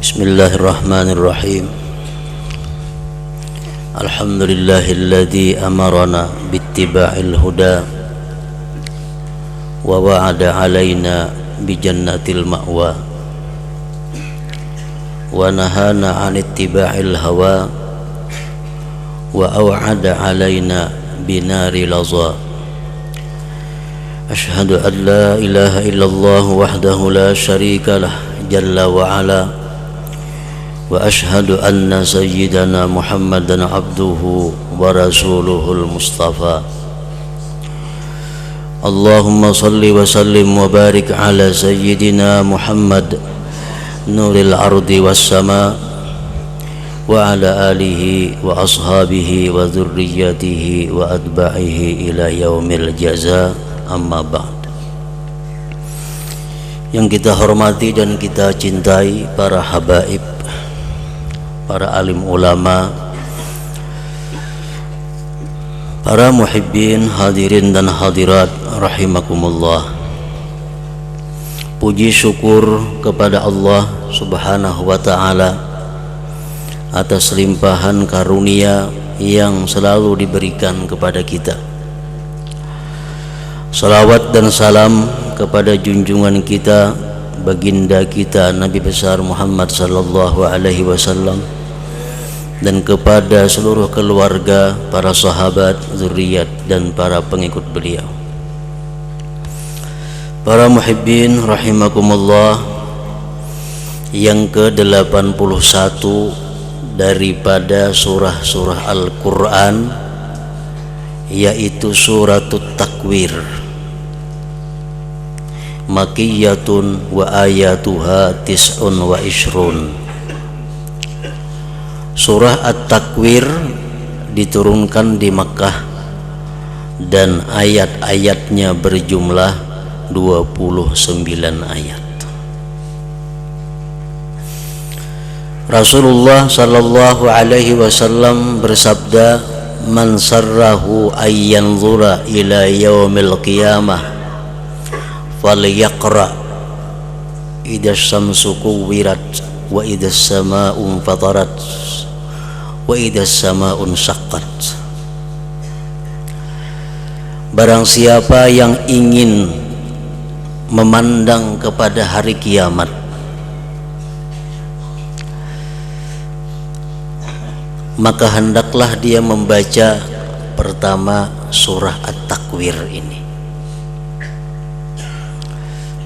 Bismillahirrahmanirrahim. Alhamdulillahilladzi amarana bittiba'il huda wa wa'ada alaina bijannatil ma'wa wa nahana 'an ittiba'il hawa wa aw'ada alaina binari laza. Ashhadu an la ilaha illallah wahdahu la syarika lah jalla wa ala wa ashhadu anna sayyidana Muhammadan abduhu wa rasuluhul mustafa. Allahumma salli wa sallim wa barik ala sayyidina Muhammad nuril ardi was sama wa ala alihi wa ashabihi wa dhurriyyatihi wa atba'ihi ila yaumil jaza. Amma ba'd. Yang kita hormati dan kita cintai para habaib, para alim ulama, para muhibbin, hadirin dan hadirat rahimakumullah. Puji syukur kepada Allah Subhanahu wa ta'ala atas limpahan karunia yang selalu diberikan kepada kita. Salawat dan salam kepada junjungan kita, baginda kita Nabi besar Muhammad sallallahu alaihi wasallam, dan kepada seluruh keluarga, para sahabat, zuriat dan para pengikut beliau. Para muhibbin rahimakumullah, yang ke-81 daripada surah-surah Al-Quran, yaitu suratut Takwir, Makiyatun wa ayatuha tis'un wa ishrun. Surah At-Takwir diturunkan di Makkah dan ayat-ayatnya berjumlah 29 ayat. Rasulullah sallallahu alaihi wasallam bersabda, "Man sarrahu ayyanzura ila yaumil qiyamah falyaqra idza syamsu kuwirat wa idza samaa'u fatarat wa idza samaa'u syaqqat." Barang siapa yang ingin memandang kepada hari kiamat, maka hendaklah dia membaca pertama surah At-Takwir ini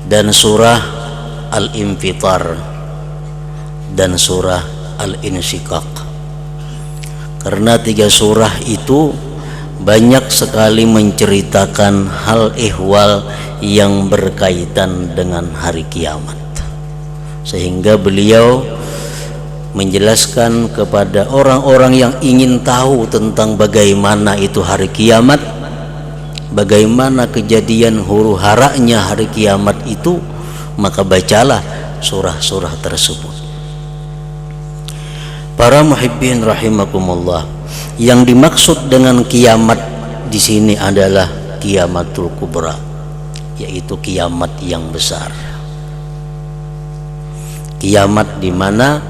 dan surah Al-Infitar dan surah Al-Insyiqaq, karena tiga surah itu banyak sekali menceritakan hal ihwal yang berkaitan dengan hari kiamat, sehingga beliau menjelaskan kepada orang-orang yang ingin tahu tentang bagaimana itu hari kiamat, bagaimana kejadian huru haranya hari kiamat itu, maka bacalah surah-surah tersebut. Para muhibbin rahimakumullah, yang dimaksud dengan kiamat di sini adalah kiamatul kubra, yaitu kiamat yang besar, kiamat di mana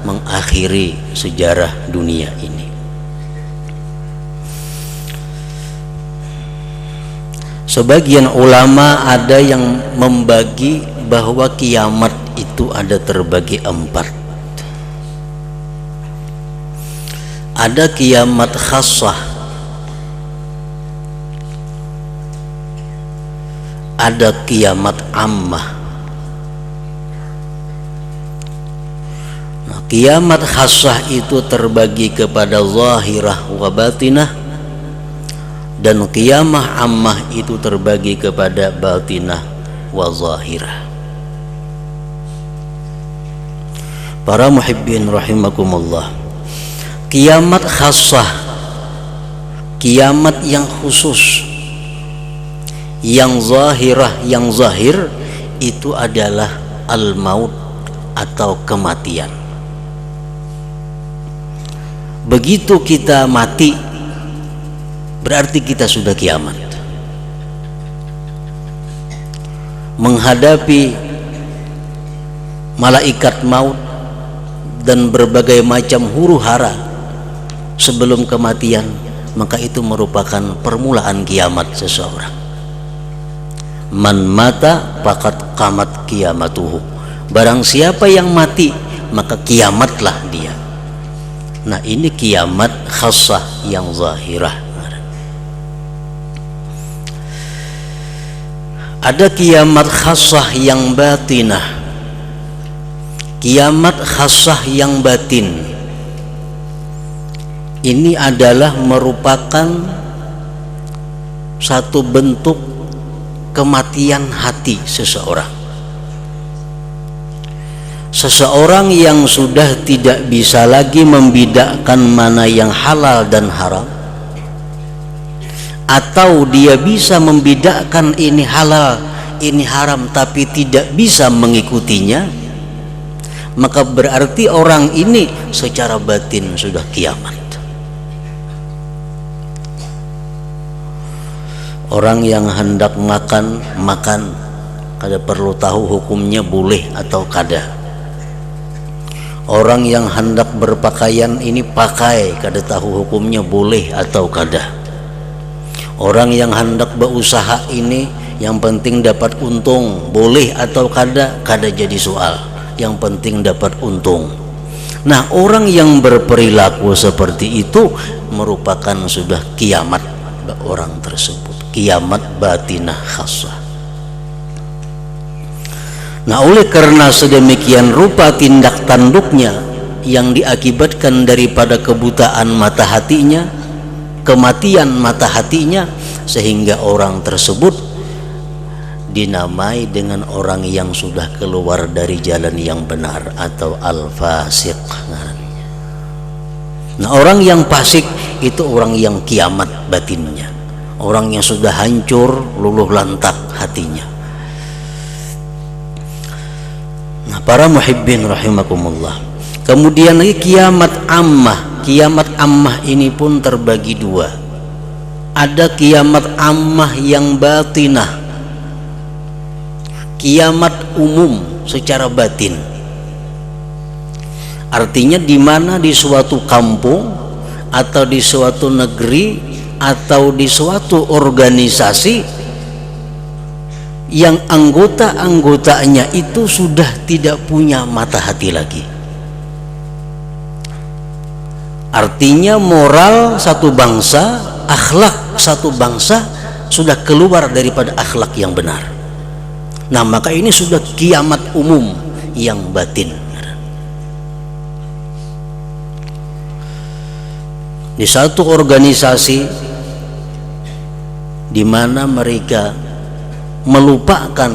mengakhiri sejarah dunia ini. Sebagian ulama ada yang membagi bahwa kiamat itu ada terbagi 4. Ada kiamat khassah, ada kiamat ammah. Kiamat khassah itu terbagi kepada zahirah wa batinah, dan kiamah ammah itu terbagi kepada batinah wa zahirah. Para muhibbin rahimakumullah, kiamat khassah, kiamat yang khusus, yang zahirah, yang zahir itu adalah al-maut atau kematian. Begitu kita mati, berarti kita sudah kiamat. Menghadapi malaikat maut, dan berbagai macam huru-hara sebelum kematian, maka itu merupakan permulaan kiamat seseorang. Man mata faqad qamat qiyamatuhu. Barang siapa yang mati, maka kiamatlah dia. Nah, ini kiamat khassah yang zahirah. Ada kiamat khassah yang batinah. Kiamat khassah yang batin ini adalah merupakan satu bentuk kematian hati seseorang. Seseorang yang sudah tidak bisa lagi membedakan mana yang halal dan haram, atau dia bisa membedakan ini halal, ini haram, tapi tidak bisa mengikutinya, maka berarti orang ini secara batin sudah kiamat. Orang yang hendak makan, kada perlu tahu hukumnya boleh atau kada. Orang yang hendak berpakaian ini pakai, kada tahu hukumnya boleh atau kada. Orang yang hendak berusaha ini yang penting dapat untung, boleh atau kada jadi soal. Yang penting dapat untung. Nah, orang yang berperilaku seperti itu merupakan sudah kiamat orang tersebut, kiamat batinah khassah. Nah, oleh karena sedemikian rupa tindak tanduknya yang diakibatkan daripada kebutaan mata hatinya, kematian mata hatinya, sehingga orang tersebut dinamai dengan orang yang sudah keluar dari jalan yang benar atau al-fasiq. Nah, orang yang fasik itu orang yang kiamat batinnya, orang yang sudah hancur luluh lantak hatinya. Nah, para muhibbin rahimakumullah, kemudian lagi kiamat ammah. Kiamat ammah ini pun terbagi dua. Ada kiamat ammah yang batinah, kiamat umum secara batin. Artinya di mana di suatu kampung atau di suatu negeri atau di suatu organisasi yang anggota-anggotanya itu sudah tidak punya mata hati lagi. Artinya moral satu bangsa, akhlak satu bangsa sudah keluar daripada akhlak yang benar. Nah, maka ini sudah kiamat umum yang batin. Di satu organisasi di mana mereka melupakan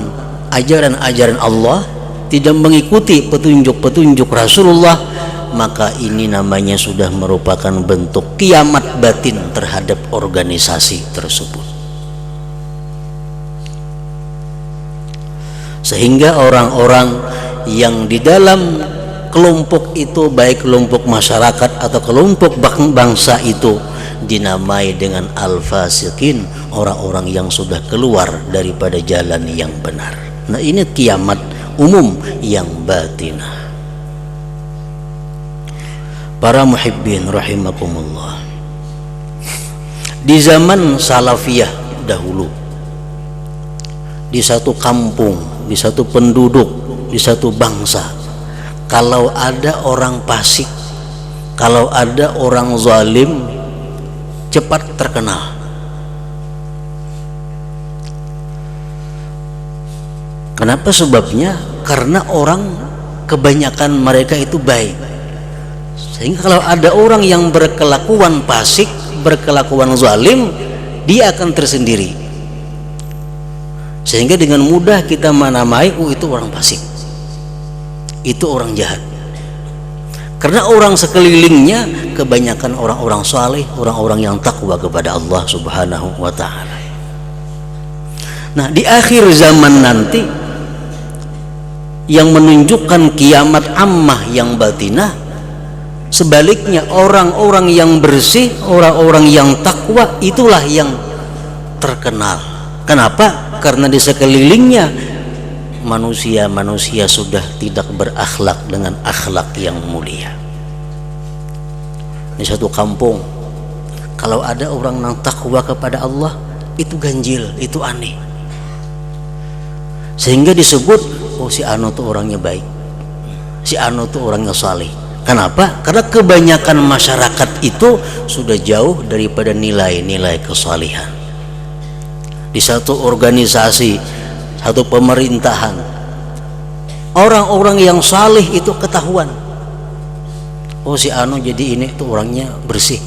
ajaran-ajaran Allah, tidak mengikuti petunjuk-petunjuk Rasulullah, maka ini namanya sudah merupakan bentuk kiamat batin terhadap organisasi tersebut. Sehingga orang-orang yang di dalam kelompok itu, baik kelompok masyarakat atau kelompok bangsa itu, dinamai dengan al-fasiqin, orang-orang yang sudah keluar daripada jalan yang benar. Nah, ini kiamat umum yang batinah. Para muhibbin rahimakumullah, di zaman salafiyah dahulu, di satu kampung, di satu penduduk, di satu bangsa, kalau ada orang fasik, kalau ada orang zalim, cepat terkenal. Kenapa sebabnya? Karena orang kebanyakan mereka itu baik. Sehingga kalau ada orang yang berkelakuan fasik, berkelakuan zalim, dia akan tersendiri. Sehingga dengan mudah kita menamai, itu orang fasik, itu orang jahat. Karena orang sekelilingnya kebanyakan orang-orang saleh, orang-orang yang takwa kepada Allah Subhanahu wa ta'ala. Nah, di akhir zaman nanti yang menunjukkan kiamat ammah yang batinah, sebaliknya orang-orang yang bersih, orang-orang yang takwa, itulah yang terkenal. Kenapa? Karena di sekelilingnya manusia-manusia sudah tidak berakhlak dengan akhlak yang mulia. Di satu kampung, kalau ada orang yang takwa kepada Allah, itu ganjil, itu aneh. Sehingga disebut, oh si Ano tuh orangnya baik, si Ano tuh orangnya saleh. Kenapa? Karena kebanyakan masyarakat itu sudah jauh daripada nilai-nilai kesalehan. Di satu organisasi, satu pemerintahan, orang-orang yang saleh itu ketahuan. Oh si Ano jadi ini tuh orangnya bersih.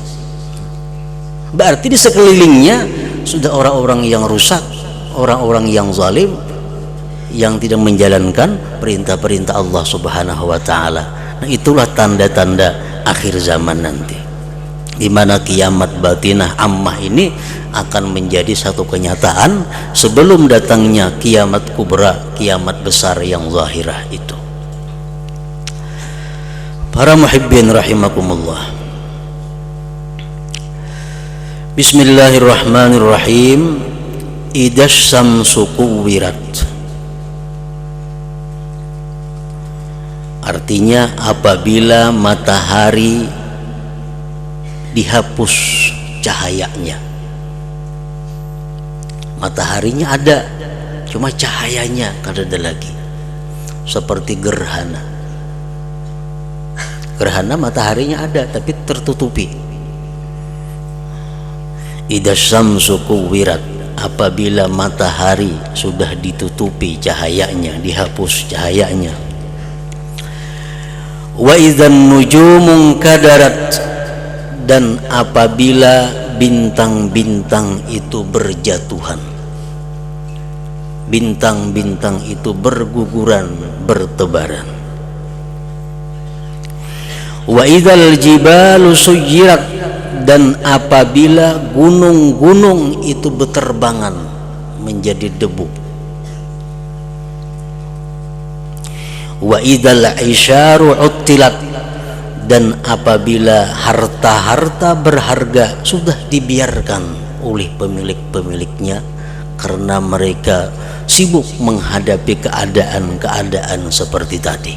Berarti di sekelilingnya sudah orang-orang yang rusak, orang-orang yang zalim, yang tidak menjalankan perintah-perintah Allah Subhanahu wa taala. Nah, itulah tanda-tanda akhir zaman nanti, di mana kiamat batinah ammah ini akan menjadi satu kenyataan sebelum datangnya kiamat kubra, kiamat besar yang zahirah itu. Para muhibbin rahimakumullah. Bismillahirrahmanirrahim. Idza syamsu kuwirat. Artinya apabila matahari dihapus cahayanya. Mataharinya ada, cuma cahayanya kada ada lagi. Seperti gerhana. Gerhana mataharinya ada tapi tertutupi. Idza syamsu kuwirat, apabila matahari sudah ditutupi cahayanya, dihapus cahayanya. Wa idzan nujumun kadarat, dan apabila bintang-bintang itu berjatuhan, bintang-bintang itu berguguran, bertebaran. Wa idzal jibalu suyirat, dan apabila gunung-gunung itu beterbangan menjadi debu. Wa idzal isyaru uttilat, dan apabila harta-harta berharga sudah dibiarkan oleh pemilik-pemiliknya karena mereka sibuk menghadapi keadaan-keadaan seperti tadi.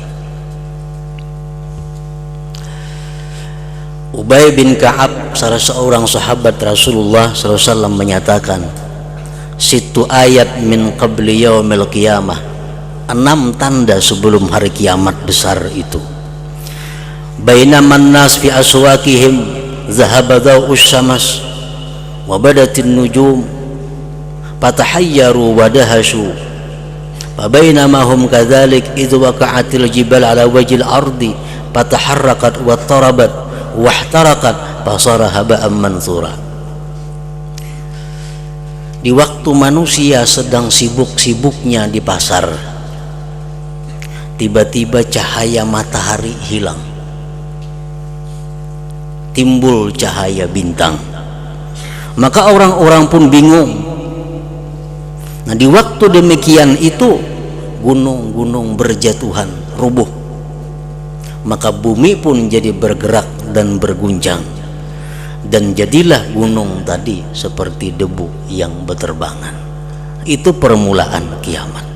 Ubay bin Ka'ab, salah seorang sahabat Rasulullah SAW, menyatakan, situ ayat min qabli yaumil qiyamah, 6 tanda sebelum hari kiamat besar itu. Bainaman nas fi aswaqihim zahaba dhaw'us syams wa badatin nujum fatahayyaru wa dahashu fa bainama hum kadzalik idh waqa'atil jibal ala wajhil ardi fataharrakat wa tarabat wahtarakat fasara haba'an mansura. Di waktu manusia sedang sibuk-sibuknya di pasar, tiba-tiba cahaya matahari hilang, timbul cahaya bintang, maka orang-orang pun bingung. Nah, di waktu demikian itu gunung-gunung berjatuhan, rubuh, maka bumi pun jadi bergerak dan berguncang, dan jadilah gunung tadi seperti debu yang berterbangan. Itu permulaan kiamat.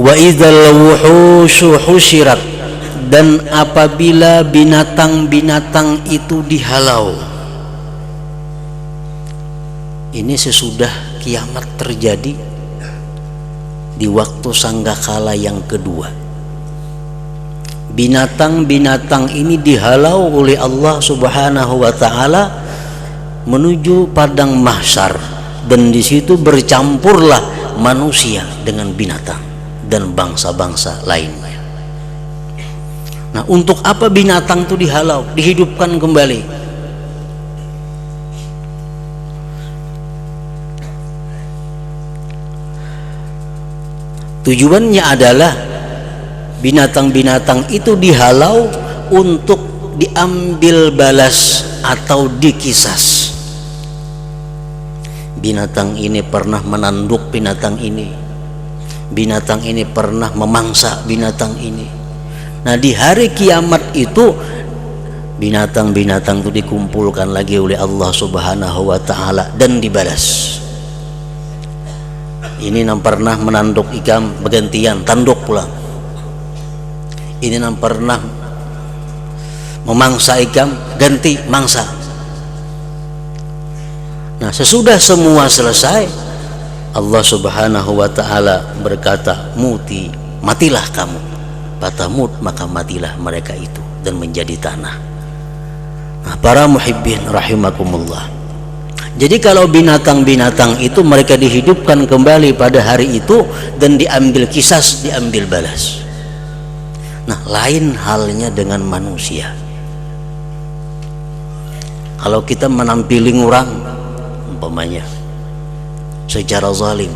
Wa idzal wuhushu husyirat, dan apabila binatang-binatang itu dihalau. Ini sesudah kiamat terjadi di waktu sanggakala yang kedua. Binatang-binatang ini dihalau oleh Allah Subhanahu wa taala menuju padang mahsyar, dan di situ bercampurlah manusia dengan binatang dan bangsa-bangsa lainnya. Nah, untuk apa binatang itu dihalau, dihidupkan kembali? Tujuannya adalah binatang-binatang itu dihalau untuk diambil balas atau dikisas. Binatang ini pernah menanduk binatang ini, binatang ini pernah memangsa binatang ini. Nah, di hari kiamat itu binatang-binatang itu dikumpulkan lagi oleh Allah Subhanahu wa taala dan dibalas. Ini yang pernah menanduk ikam bergantian tanduk pulang. Ini yang pernah memangsa ikam ganti mangsa. Nah, sesudah semua selesai, Allah Subhanahu wa taala berkata, "Muti, matilah kamu." Fatamut, maka matilah mereka itu dan menjadi tanah. Nah, para muhibbin rahimakumullah. Jadi kalau binatang-binatang itu mereka dihidupkan kembali pada hari itu dan diambil kisas, diambil balas. Nah, lain halnya dengan manusia. Kalau kita menampiling orang umpamanya secara zalim,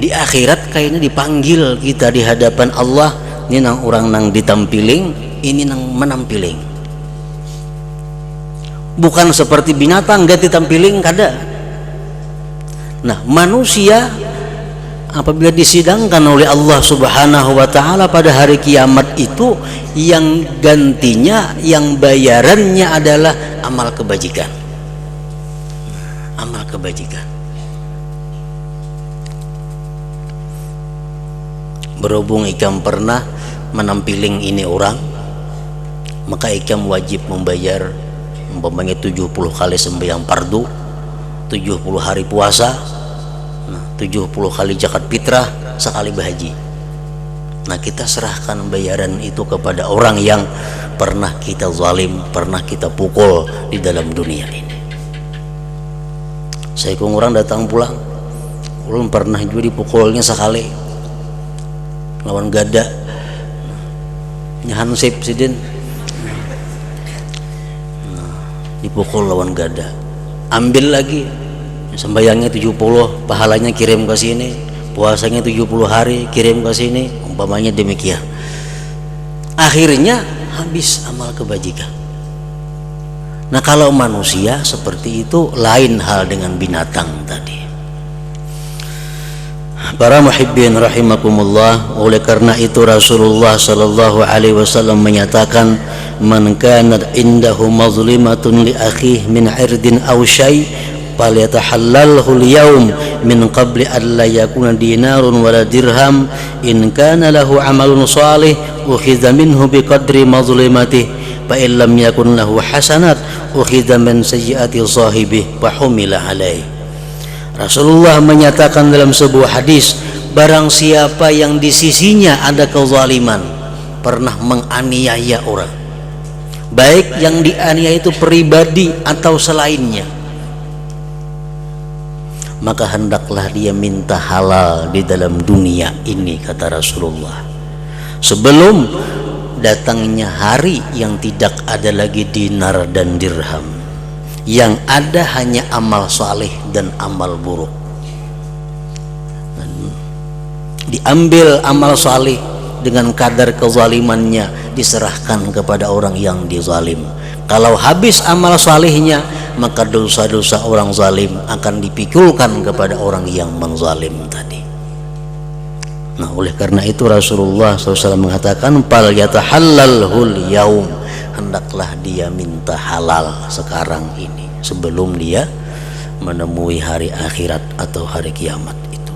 di akhirat kayaknya dipanggil kita di hadapan Allah, ini nang orang nang ditampiling, ini nang menampiling. Bukan seperti binatang gak ditampiling kada. Nah, manusia apabila disidangkan oleh Allah Subhanahu wa taala pada hari kiamat itu, yang gantinya, yang bayarannya adalah amal kebajikan. Amal kebajikan. Berhubung ikam pernah menampiling ini orang, maka ikam wajib membayar umpamanya 70 kali sembahyang fardu, 70 hari puasa, 70 kali zakat fitrah, sekali berhaji. Nah, kita serahkan bayaran itu kepada orang yang pernah kita zalim, pernah kita pukul di dalam dunia ini. Saya orang datang pulang, ulun pernah juga dipukulnya sekali lawan gada, nyahansip sidin, dipukul lawan gada, ambil lagi sembayangnya 70, pahalanya kirim ke sini, puasanya 70 hari kirim ke sini, umpamanya demikian. Akhirnya habis amal kebajikan. Nah, kalau manusia seperti itu lain hal dengan binatang tadi. Para muhibbin rahimakumullah, oleh karena itu Rasulullah sallallahu alaihi wasallam menyatakan, "Man kanat indahu mazlimatun li akhihi min 'irdin aw syai' falyatahallalhu al-yawm min qabli an la yakuna dinarun wala dirham, in kana lahu 'amalun shalih ukhidha minhu biqadri mazlimatihi, fa in lam yakun lahu hasanat ukhidha min sayyiati sahibihi fa humila 'alaihi." Rasulullah menyatakan dalam sebuah hadis, barang siapa yang di sisinya ada kezaliman, pernah menganiaya orang, baik yang dianiaya itu pribadi atau selainnya, maka hendaklah dia minta halal di dalam dunia ini, kata Rasulullah, sebelum datangnya hari yang tidak ada lagi dinar dan dirham, yang ada hanya amal saleh dan amal buruk. Diambil amal saleh dengan kadar kezalimannya, diserahkan kepada orang yang dizalim. Kalau habis amal salehnya, maka dosa-dosa orang zalim akan dipikulkan kepada orang yang menzalim tadi. Nah, oleh karena itu Rasulullah SAW mengatakan, "Fal yatahallalhul yaum," hendaklah dia minta halal sekarang ini sebelum dia menemui hari akhirat atau hari kiamat itu.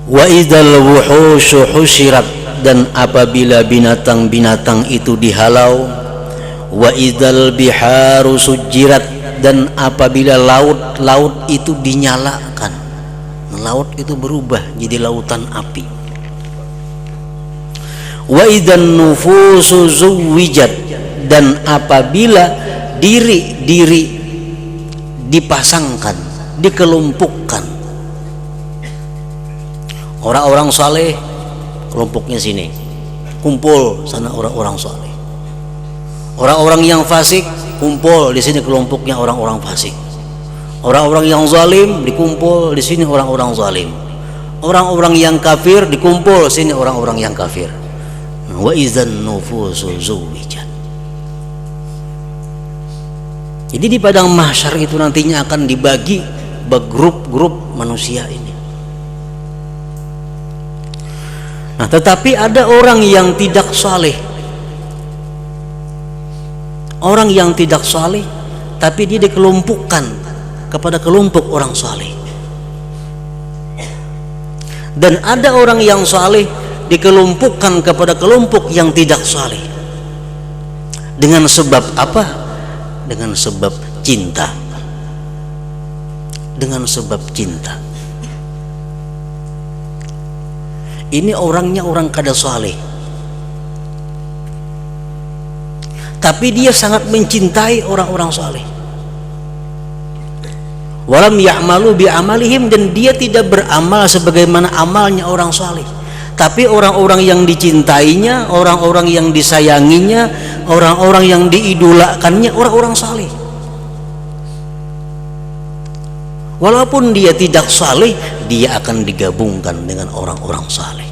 Wa idzal wuhushu husyirat, dan apabila binatang-binatang itu dihalau. Wa idzal biharu sujirat, dan apabila laut itu dinyalakan, laut itu berubah jadi lautan api. Wa idzan nufusu zuwijat, dan apabila diri-diri dipasangkan, dikelompokkan. Orang-orang saleh kelompoknya sini, kumpul sana orang-orang saleh. Orang-orang yang fasik kumpul di sini, kelompoknya orang-orang fasik. Orang-orang yang zalim dikumpul di sini, orang-orang zalim. Orang-orang yang kafir dikumpul sini, orang-orang yang kafir. Wa idzan nufusu zuwijat. Jadi di padang mahsyar itu nantinya akan dibagi bergrup-grup manusia ini. Nah, tetapi ada orang yang tidak saleh. Orang yang tidak saleh tapi dia dikelompokkan kepada kelompok orang saleh. Dan ada orang yang saleh dikelompokkan kepada kelompok yang tidak saleh. Dengan sebab apa? Dengan sebab cinta. Dengan sebab cinta. Ini orangnya orang kada saleh, tapi dia sangat mencintai orang-orang saleh. Walam ya'malu bi'amalihim, dan dia tidak beramal sebagaimana amalnya orang saleh. Tapi orang-orang yang dicintainya, orang-orang yang disayanginya, orang-orang yang diidolakannya, orang-orang saleh. Walaupun dia tidak saleh, dia akan digabungkan dengan orang-orang saleh.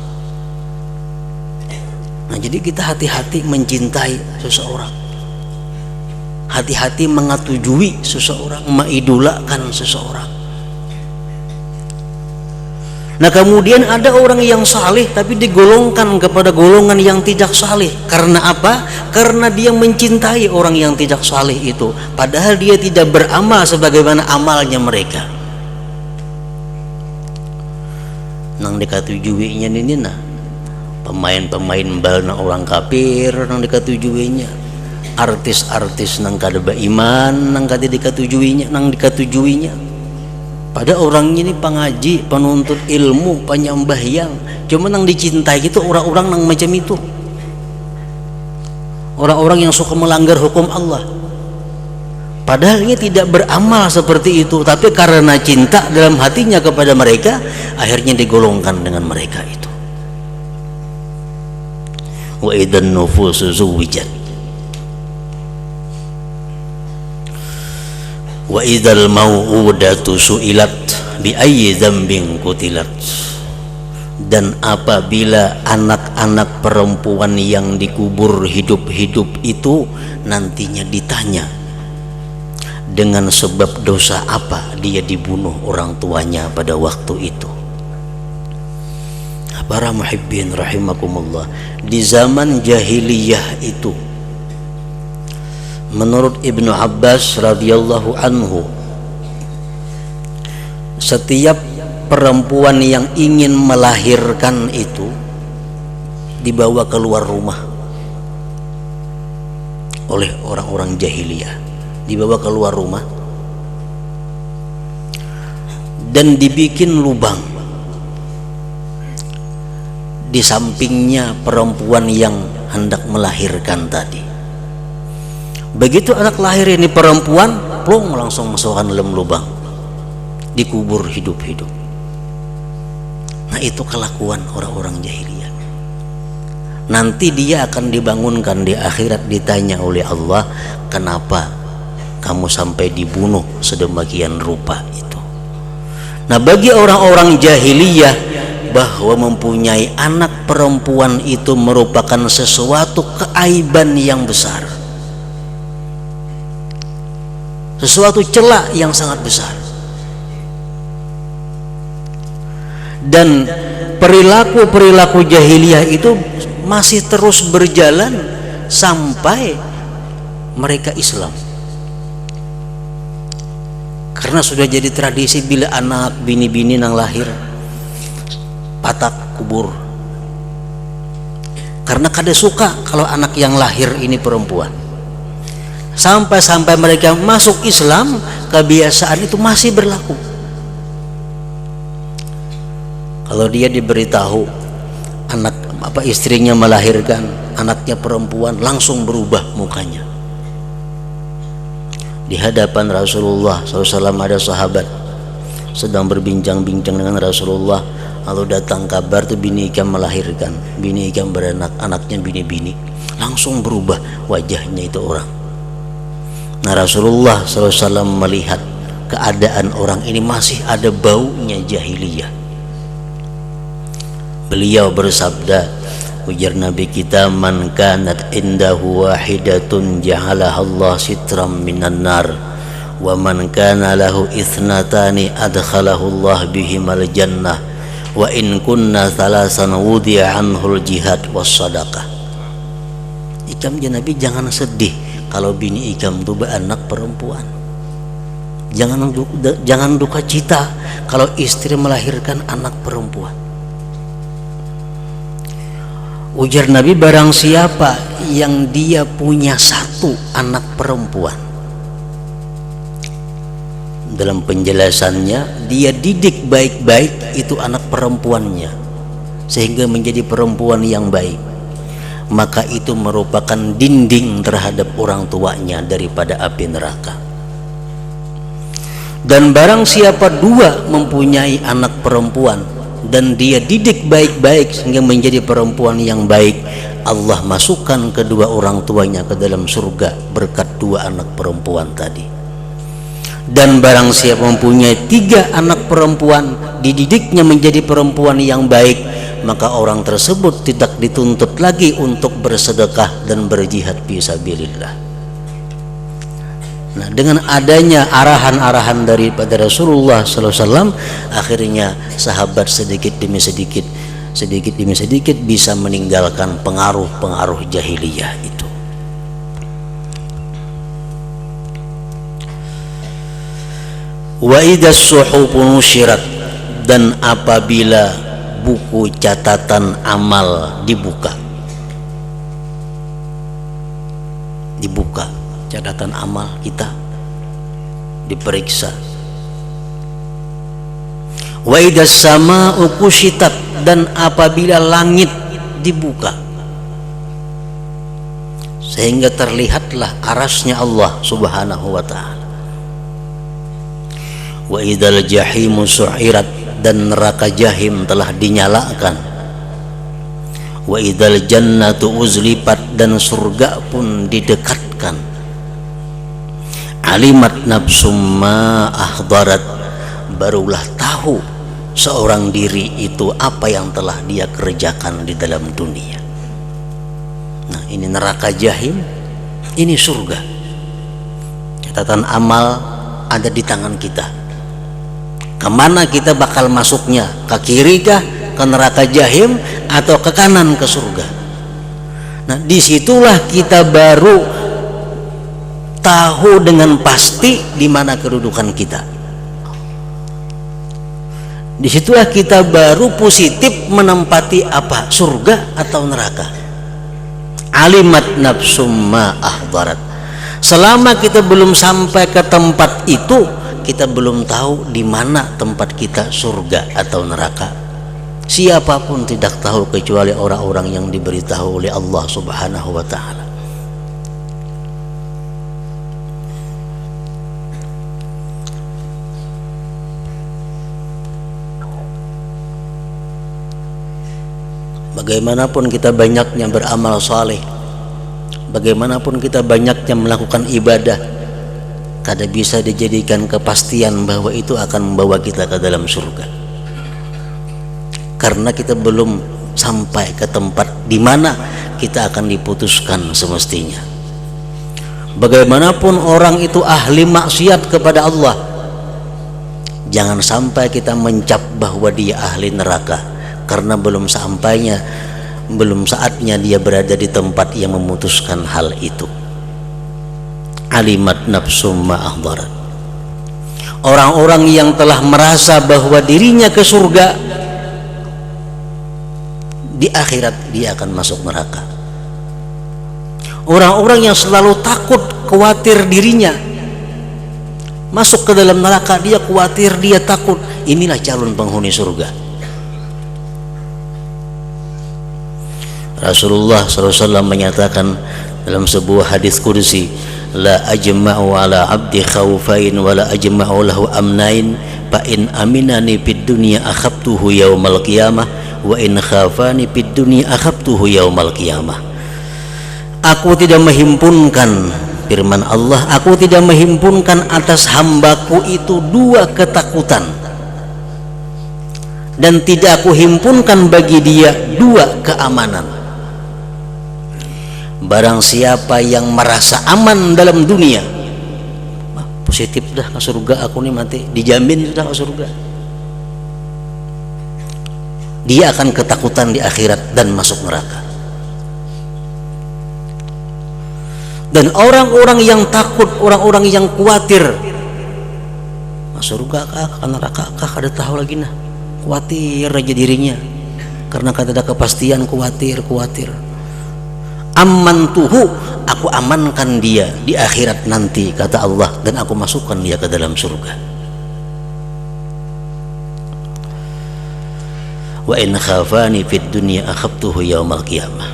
Nah, jadi kita hati-hati mencintai seseorang, hati-hati mengatujui seseorang, mengidolakan seseorang. Nah, kemudian ada orang yang saleh tapi digolongkan kepada golongan yang tidak saleh. Karena apa? Karena dia mencintai orang yang tidak saleh itu, padahal dia tidak beramal sebagaimana amalnya mereka. Nang dikatujuinya ini nah, pemain-pemain bal na orang kafir nang dikatujuinya, artis-artis nang kada beriman nang kada dikatujuinya, nang dikatujuinya. Pada orang ini pengaji, penuntut ilmu, penyembahyang, cuma nang dicintai itu orang-orang nang macam itu, orang-orang yang suka melanggar hukum Allah. Padahal dia tidak beramal seperti itu, tapi karena cinta dalam hatinya kepada mereka, akhirnya digolongkan dengan mereka itu. Wa idzan nufusu zuwijat, wa idzal mau'udatu su'ilat bi ayyi dzambin qutilat. Dan apabila anak-anak perempuan yang dikubur hidup-hidup itu nantinya ditanya, dengan sebab dosa apa dia dibunuh orang tuanya pada waktu itu. Para muhibbin rahimakumullah, di zaman jahiliyah itu, menurut Ibnu Abbas radhiyallahu anhu, setiap perempuan yang ingin melahirkan itu dibawa keluar rumah oleh orang-orang jahiliyah, dibawa keluar rumah dan dibikin lubang di sampingnya perempuan yang hendak melahirkan tadi. Begitu anak lahir ini perempuan, plong, langsung masukkan dalam lubang, dikubur hidup-hidup. Nah, itu kelakuan orang-orang jahiliyah. Nanti dia akan dibangunkan di akhirat, ditanya oleh Allah, kenapa kamu sampai dibunuh sedemikian rupa itu. Nah, bagi orang-orang jahiliyah, bahwa mempunyai anak perempuan itu merupakan sesuatu keaiban yang besar, sesuatu celak yang sangat besar. Dan perilaku-perilaku jahiliyah itu masih terus berjalan sampai mereka Islam. Karena sudah jadi tradisi, bila anak bini-bini nang lahir patak kubur, karena kada suka kalau anak yang lahir ini perempuan. Sampai-sampai mereka masuk Islam, kebiasaan itu masih berlaku. Kalau dia diberitahu istrinya melahirkan anaknya perempuan, langsung berubah mukanya. Di hadapan Rasulullah SAW ada sahabat sedang berbincang-bincang dengan Rasulullah, lalu datang kabar tuh bini ikam melahirkan, bini ikam beranak, anaknya bini-bini, langsung berubah wajahnya itu orang. Nah, Rasulullah SAW melihat keadaan orang ini masih ada baunya jahiliyah. Beliau bersabda, ujar Nabi kita, man kanat indahu wahidatun ja'alaha Allah sitram minan nar, wa man kana lahu ithnatani adkhalahu Allah bihimal jannah, wa in kunna thalasan wudi'a anhul jihad was sadaqah. Ikam ya Nabi, jangan sedih kalau bini ikam itu beranak perempuan. jangan duka cita kalau istri melahirkan anak perempuan. Ujar Nabi, barang siapa yang dia punya satu anak perempuan, dalam penjelasannya dia didik baik-baik itu anak perempuannya sehingga menjadi perempuan yang baik, maka itu merupakan dinding terhadap orang tuanya daripada api neraka. Dan barang siapa dua mempunyai anak perempuan dan dia didik baik-baik sehingga menjadi perempuan yang baik, Allah masukkan kedua orang tuanya ke dalam surga berkat dua anak perempuan tadi. Dan barang siapa mempunyai 3 anak perempuan, dididiknya menjadi perempuan yang baik, maka orang tersebut tidak dituntut lagi untuk bersedekah dan berjihad fisabilillah. Nah, dengan adanya arahan-arahan daripada Rasulullah SAW, akhirnya sahabat sedikit demi sedikit bisa meninggalkan pengaruh-pengaruh jahiliyah itu. Wa idzas suhufu nusyirat, dan apabila buku catatan amal dibuka catatan amal kita diperiksa. Wa idzas samaa'u kushitat, dan apabila langit dibuka sehingga terlihatlah arasnya Allah Subhanahu wa ta'ala. Wa idzal jahimu su'irat, dan neraka jahim telah dinyalakan. Wa idzal jannatu uzlifat, dan surga pun didekatkan. Alimat nafsum ma ahdarat, barulah tahu seorang diri itu apa yang telah dia kerjakan di dalam dunia. Nah, ini neraka jahim, ini surga. Catatan amal ada di tangan kita. Kemana kita bakal masuknya? Ke kiri kah ke neraka jahim, atau ke kanan ke surga? Nah, disitulah kita baru tahu dengan pasti di mana kedudukan kita. Disitulah kita baru positif menempati apa, surga atau neraka. Alimat nafsum ma ahdarat. Selama kita belum sampai ke tempat itu, kita belum tahu di mana tempat kita, surga atau neraka. Siapapun tidak tahu kecuali orang-orang yang diberitahu oleh Allah Subhanahu wa ta'ala. Bagaimanapun kita banyaknya beramal saleh, bagaimanapun kita banyaknya melakukan ibadah, kada bisa dijadikan kepastian bahwa itu akan membawa kita ke dalam surga, karena kita belum sampai ke tempat di mana kita akan diputuskan semestinya. Bagaimanapun orang itu ahli maksiat kepada Allah, jangan sampai kita mencap bahwa dia ahli neraka, karena belum saatnya dia berada di tempat yang memutuskan hal itu. Alimat nafsum ma ahdarat. Orang-orang yang telah merasa bahwa dirinya ke surga, di akhirat dia akan masuk neraka. Orang-orang yang selalu takut, khawatir dirinya masuk ke dalam neraka, dia khawatir, dia takut, inilah calon penghuni surga. Rasulullah SAW menyatakan dalam sebuah hadis kursi, la ajma'u ala abdi khawfain wa la ajma'u lahu amnain, fa in aminani fid dunya akhaftuhu yaumal qiyamah wa in khafani fid dunya akhaftuhu yaumal qiyamah. Aku tidak menghimpunkan, firman Allah, aku tidak menghimpunkan atas hambaku itu 2 ketakutan, dan tidak aku himpunkan bagi dia 2 keamanan. Barang siapa yang merasa aman dalam dunia, positif dah ke surga, aku nih mati dijamin sudah ke surga, dia akan ketakutan di akhirat dan masuk neraka. Dan orang-orang yang takut, orang-orang yang khawatir, surga kah, ke neraka kah, kada tahu lagi nah. Khawatir aja dirinya karena kada ada kepastian, khawatir. Amantuhu, aku amankan dia di akhirat nanti, kata Allah, dan aku masukkan dia ke dalam surga. Wa in khafani fid dunya akhaftuhu yaumal qiyamah.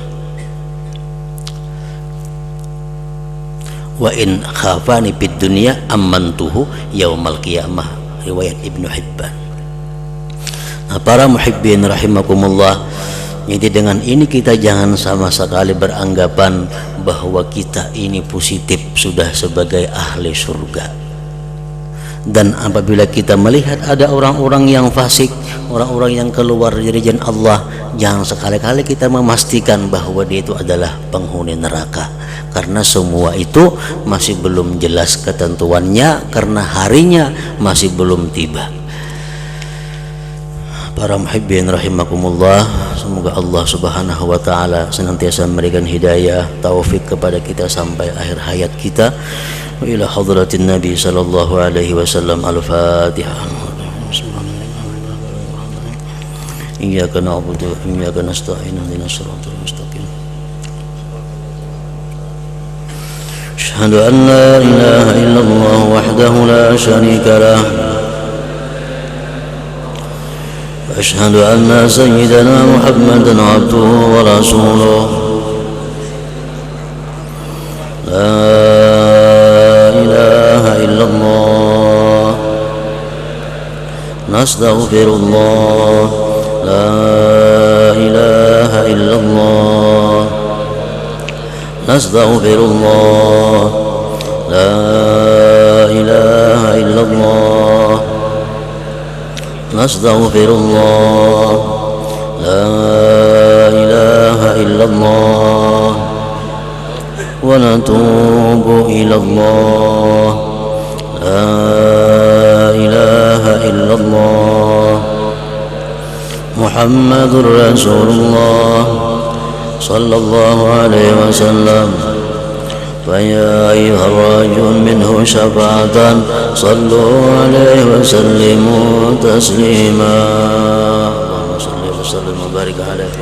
Wa in khafani fid dunya amantuhu yaumal qiyamah. Riwayat Ibnu Hibban. Nah, para muhibbin rahimakumullah, jadi dengan ini kita jangan sama sekali beranggapan bahwa kita ini positif sudah sebagai ahli surga. Dan apabila kita melihat ada orang-orang yang fasik, orang-orang yang keluar dari jalan Allah, jangan sekali-kali kita memastikan bahwa dia itu adalah penghuni neraka, karena semua itu masih belum jelas ketentuannya, karena harinya masih belum tiba. Para muhibbin rahimakumullah, semoga Allah subhanahu wa ta'ala senantiasa memberikan hidayah, taufik kepada kita sampai akhir hayat kita. Wa ila hadratin Nabi sallallahu alaihi wasallam. Al-Fatihah. Iyyaka na'budu wa iyyaka nasta'in, ihdinas siratal mustaqim. Asyhadu an la ilaha illallah wahdahu la syarika lah. أشهد أن سيدنا محمدا عبده ورسوله. لا إله إلا الله. نستغفر الله. لا إله إلا الله. نستغفر الله. لا إله إلا الله. نستغفر الله. لا إله إلا الله. ونتوب إلى الله. لا إله إلا الله. محمد رسول الله صلى الله عليه وسلم. فيا أيها الراجون منه شفاعة صلوا عليه وسلموا تسليما. اللهم صل وسلم وبارك عليه.